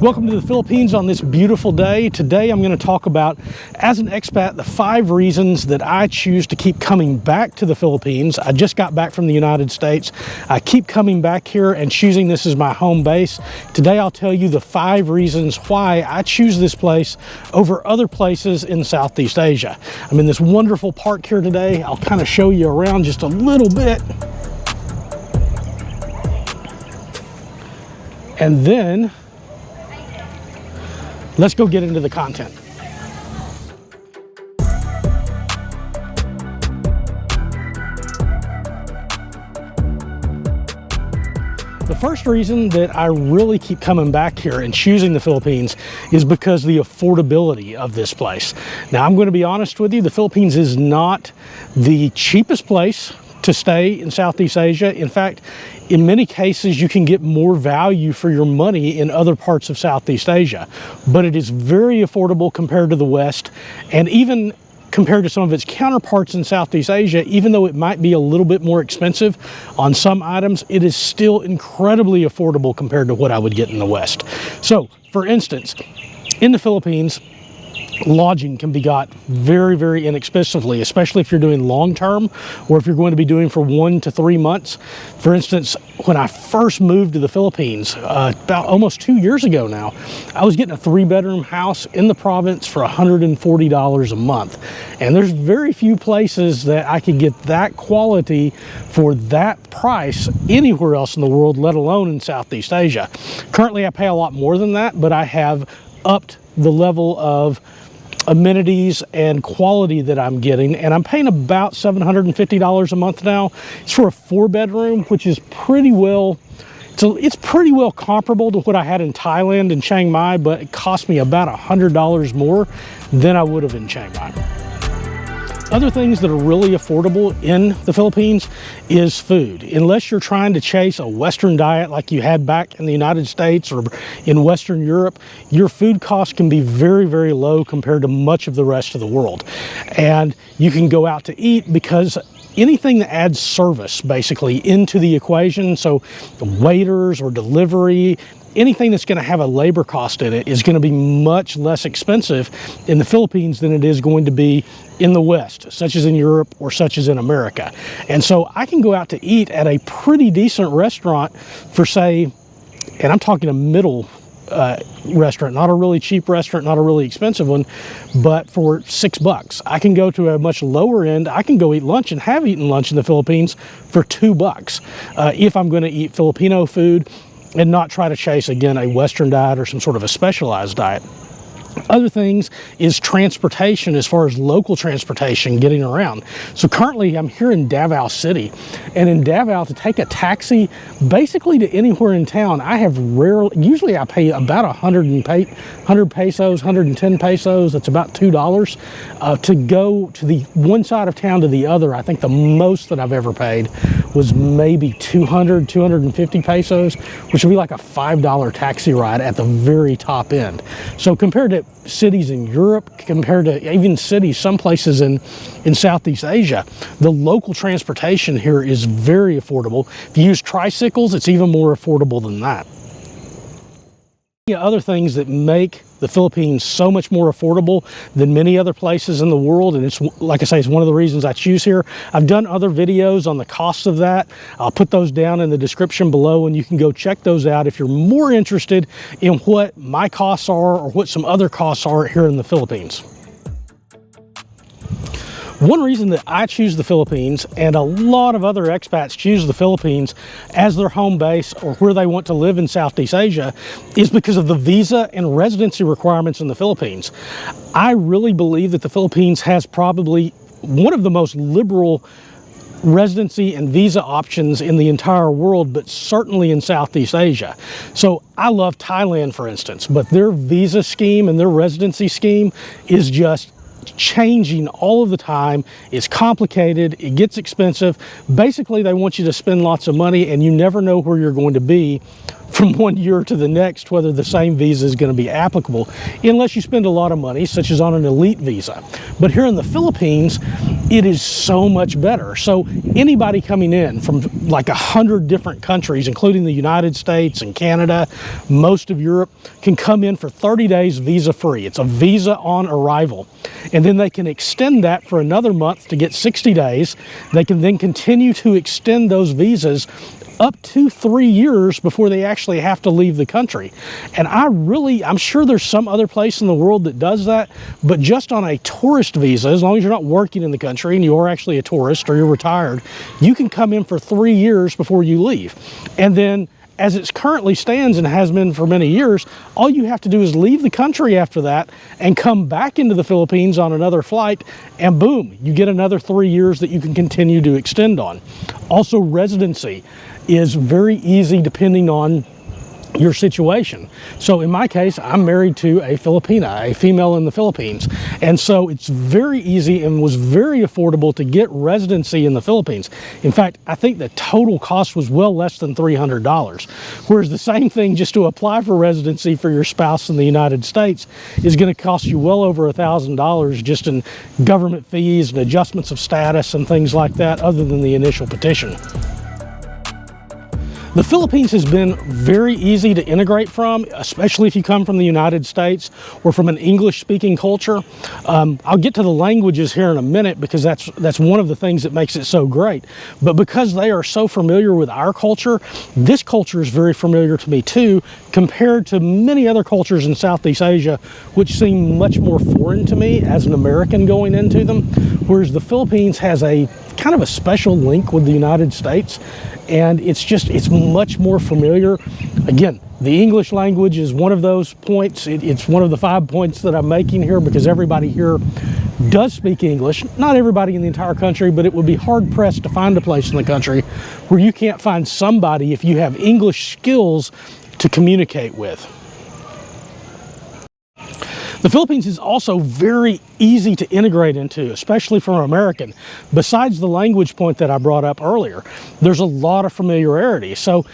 Welcome to the Philippines on this beautiful day. Today I'm going to talk about, as an expat, the 5 reasons that I choose to keep coming back to the Philippines. I just got back from the United States. I keep coming back here and choosing this as my home base. Today I'll tell you the 5 reasons why I choose this place over other places in Southeast Asia. I'm in this wonderful park here today. I'll kind of show you around just a little bit. And then let's go get into the content. The first reason that I really keep coming back here and choosing the Philippines is because of the affordability of this place. Now, I'm going to be honest with you, the Philippines is not the cheapest place to stay in Southeast Asia. In fact, in many cases, you can get more value for your money in other parts of Southeast Asia, but it is very affordable compared to the West, and even compared to some of its counterparts in Southeast Asia. Even though it might be a little bit more expensive on some items, it is still incredibly affordable compared to what I would get in the West. So, for instance, in the Philippines, lodging can be got very, very inexpensively, especially if you're doing long-term or if you're going to be doing for 1 to 3 months. For instance, when I first moved to the Philippines, about almost 2 years ago now, I was getting a 3-bedroom house in the province for $140 a month. And there's very few places that I could get that quality for that price anywhere else in the world, let alone in Southeast Asia. Currently, I pay a lot more than that, but I have upped the level of amenities and quality that I'm getting, and I'm paying about $750 a month now. It's for a 4-bedroom, which is pretty well, it's pretty well comparable to what I had in Thailand and Chiang Mai, but it cost me about $100 more than I would have in Chiang Mai. Other things that are really affordable in the Philippines is food. Unless you're trying to chase a Western diet like you had back in the United States or in Western Europe, your food costs can be very, very low compared to much of the rest of the world. And you can go out to eat because anything that adds service basically into the equation, so the waiters or delivery, anything that's going to have a labor cost in it is going to be much less expensive in the Philippines than it is going to be in the West, such as in Europe or such as in America. And so I can go out to eat at a pretty decent restaurant for, say, and I'm talking a middle restaurant, not a really cheap restaurant, not a really expensive one, but for $6. I can go to a much lower end. I can go eat lunch and have eaten lunch in the Philippines for $2 if I'm going to eat Filipino food and not try to chase, again, a Western diet or some sort of a specialized diet. Other things is transportation, as far as local transportation, getting around. So currently I'm here in Davao City, and in Davao, to take a taxi basically to anywhere in town, I have usually I pay about 100 pesos, 110 pesos, that's about $2, to go to the one side of town to the other. I think the most that I've ever paid was maybe 250 pesos, which would be like a $5 taxi ride at the very top end. So compared to cities in Europe, compared to even cities, some places in Southeast Asia, the local transportation here is very affordable. If you use tricycles, it's even more affordable than that. Other things that make the Philippines so much more affordable than many other places in the world, and it's, like I say, it's one of the reasons I choose here. I've done other videos on the cost of that. I'll put those down in the description below, and you can go check those out if you're more interested in what my costs are or what some other costs are here in the Philippines. One reason that I choose the Philippines, and a lot of other expats choose the Philippines as their home base or where they want to live in Southeast Asia, is because of the visa and residency requirements in the Philippines. I really believe that the Philippines has probably one of the most liberal residency and visa options in the entire world, but certainly in Southeast Asia. So I love Thailand, for instance, but their visa scheme and their residency scheme is just changing all of the time. It's complicated, it gets expensive. Basically, they want you to spend lots of money, and you never know where you're going to be from one year to the next, whether the same visa is going to be applicable, unless you spend a lot of money, such as on an elite visa. But here in the Philippines, it is so much better. So anybody coming in from like 100 different countries, including the United States and Canada, most of Europe, can come in for 30 days visa free. It's a visa on arrival. And then they can extend that for another month to get 60 days. They can then continue to extend those visas up to 3 years before they actually have to leave the country. And I'm sure there's some other place in the world that does that, but just on a tourist visa, as long as you're not working in the country and you are actually a tourist or you're retired, you can come in for 3 years before you leave. And then as it currently stands and has been for many years, all you have to do is leave the country after that and come back into the Philippines on another flight, and boom, you get another 3 years that you can continue to extend on. Also, residency is very easy depending on your situation. So in my case, I'm married to a Filipina, a female in the Philippines. And so it's very easy and was very affordable to get residency in the Philippines. In fact, I think the total cost was well less than $300. Whereas the same thing just to apply for residency for your spouse in the United States is going to cost you well over $1,000 just in government fees and adjustments of status and things like that, other than the initial petition. The Philippines has been very easy to integrate from, especially if you come from the United States or from an English-speaking culture. I'll get to the languages here in a minute because that's one of the things that makes it so great. But because they are so familiar with our culture, this culture is very familiar to me too, compared to many other cultures in Southeast Asia, which seem much more foreign to me as an American going into them. Whereas the Philippines has a kind of a special link with the United States, and it's much more familiar. Again, the English language is one of those points. It's one of the 5 points that I'm making here, because everybody here does speak English. Not everybody in the entire country, but it would be hard pressed to find a place in the country where you can't find somebody, if you have English skills, to communicate with. The Philippines is also very easy to integrate into, especially for an American. Besides the language point that I brought up earlier, there's a lot of familiarity. So,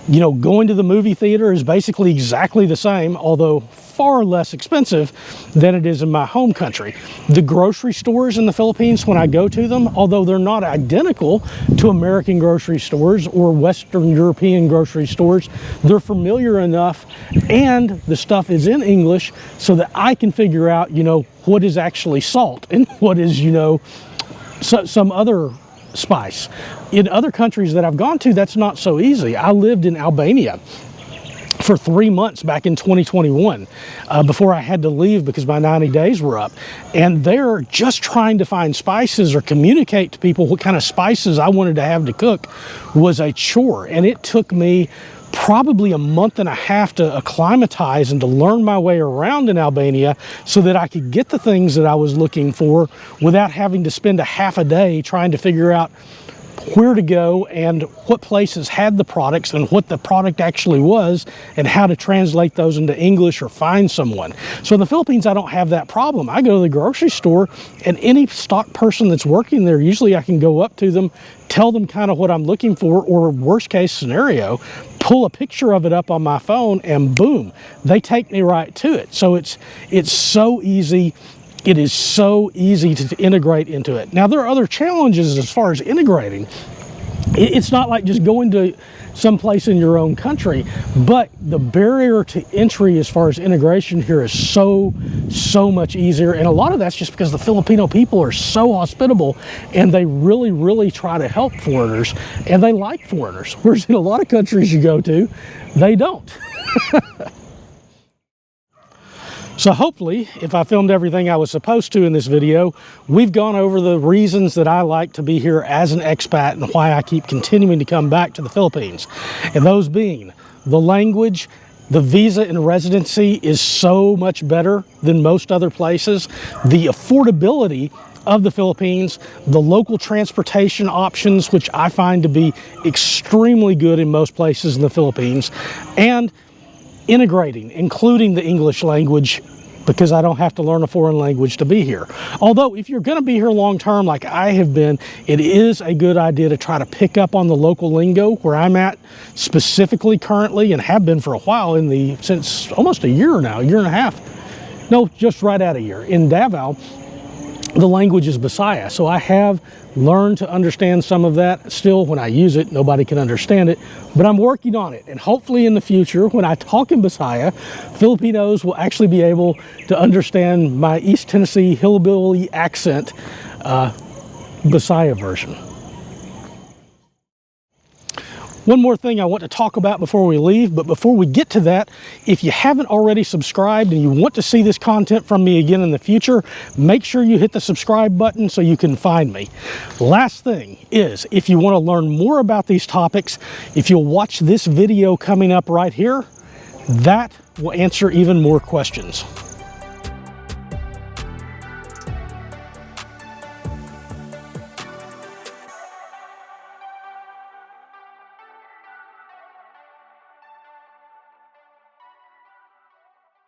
you know, going to the movie theater is basically exactly the same, although far less expensive than it is in my home country. The grocery stores in the Philippines, when I go to them, although they're not identical to American grocery stores or Western European grocery stores, they're familiar enough, and the stuff is in English so that I can figure out, you know, what is actually salt and what is, you know, some other spice. In other countries that I've gone to, that's not so easy. I lived in Albania for 3 months back in 2021 before I had to leave because my 90 days were up. And they're just trying to find spices or communicate to people what kind of spices I wanted to have to cook was a chore. And it took me probably a month and a half to acclimatize and to learn my way around in Albania so that I could get the things that I was looking for without having to spend a half a day trying to figure out where to go and what places had the products and what the product actually was and how to translate those into English or find someone. So in the Philippines, I don't have that problem. I go to the grocery store, and any stock person that's working there, usually I can go up to them, tell them kind of what I'm looking for, or worst case scenario, pull a picture of it up on my phone, and boom, they take me right to it. So it's so easy. It is so easy to integrate into it. Now, there are other challenges as far as integrating. It's not like just going to some place in your own country, but the barrier to entry as far as integration here is so much easier. And a lot of that's just because the Filipino people are so hospitable, and they really try to help foreigners, and they like foreigners. Whereas in a lot of countries you go to, they don't. So hopefully, if I filmed everything I was supposed to in this video, we've gone over the reasons that I like to be here as an expat and why I keep continuing to come back to the Philippines. And those being the language, the visa and residency is so much better than most other places. The affordability of the Philippines, the local transportation options, which I find to be extremely good in most places in the Philippines, and integrating, including the English language, because I don't have to learn a foreign language to be here. Although if you're going to be here long term like I have been, it is a good idea to try to pick up on the local lingo where I'm at specifically currently, and have been for a while, since almost a year now, a year and a half. No, just right at a year. In Davao, the language is Bisaya. So I have learned to understand some of that. Still, when I use it, nobody can understand it, but I'm working on it. And hopefully in the future, when I talk in Bisaya, Filipinos will actually be able to understand my East Tennessee hillbilly accent, Bisaya version. One more thing I want to talk about before we leave, but before we get to that, if you haven't already subscribed and you want to see this content from me again in the future, make sure you hit the subscribe button so you can find me. Last thing is, if you want to learn more about these topics, if you'll watch this video coming up right here, that will answer even more questions.